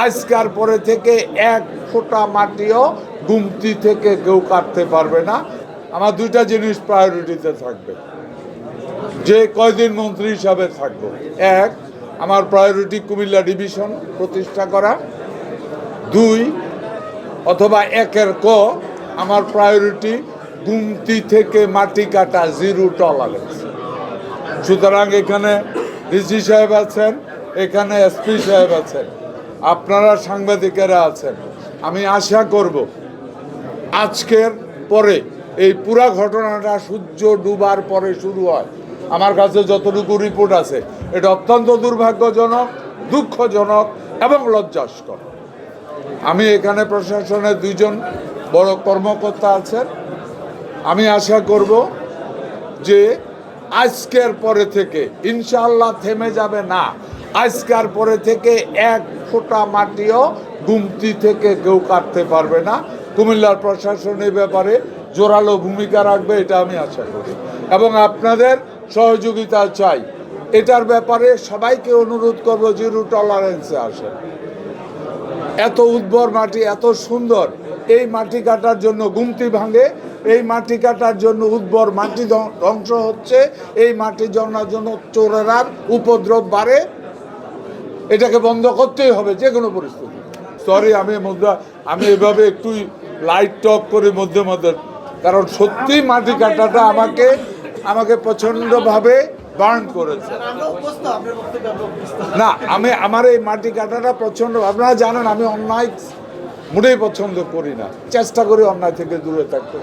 আজকের পরে থেকে এক ফোঁটা মাটিও গুমতি থেকে কেউ কাটতে পারবে না। আমার দুইটা জিনিস প্রায়োরিটিতে থাকবে, যে কয়দিন মন্ত্রী হিসাবে থাকবো। এক, আমার প্রায়োরিটি কুমিল্লা ডিভিশন প্রতিষ্ঠা করা। দুই অথবা একের ক, আমার প্রায়োরিটি গুমতি থেকে মাটি কাটা, জিরো টলারেন্স। সুতরাং এখানে ডিসি সাহেব আছেন, এখানে এসপি সাহেব আছেন, আপনারা সাংবাদিকেরা আছেন। আমি আশা করব আজকের পরে এই পুরা ঘটনাটা সূর্য ডুবার পরে শুরু হয়। আমার কাছে যতটুকু রিপোর্ট আছে, এটা অত্যন্ত দুর্ভাগ্যজনক, দুঃখজনক এবং লজ্জাস্কর। আমি এখানে প্রশাসনের দুইজন বড় কর্মকর্তা আছেন। আমি আশা করব যে আজকের পরে থেকে ইনশাআল্লাহ থেমে যাবে না। আজকের পরে থেকে এক ফোঁটা মাটিও গুমতি থেকে কেউ কাটতে পারবে না। কুমিল্লার প্রশাসনের ব্যাপারে জোরালো ভূমিকা রাখবে, এটা আমি আশা করি এবং আপনাদের সহযোগিতা চাই। এটার ব্যাপারে সবাইকে অনুরোধ করব, জিরো টলারেন্সে আসেন। এত উর্বর মাটি, এত সুন্দর, এই মাটি কাটার জন্য গুমতি ভাঙে, এই মাটি কাটার জন্য উর্বর মাটি ধ্বংস হচ্ছে, এই মাটি জন্মার জন্য চোরেরার উপদ্রব বাড়ে। এটাকে বন্ধ করতেই হবে যে কোনো পরিস্থিতি। সরি, আমি এভাবে একটু লাইট টক করি মধ্যে মধ্যে, কারণ সত্যি মাটি কাটাটা আমাকে প্রচণ্ডভাবে বার্ন করেছে। না, আমার এই মাটি কাটাটা প্রচণ্ড, আপনারা জানেন আমি অন্যায় মোটেই পছন্দ করি না, চেষ্টা করি অন্যায় থেকে দূরে থাকতে।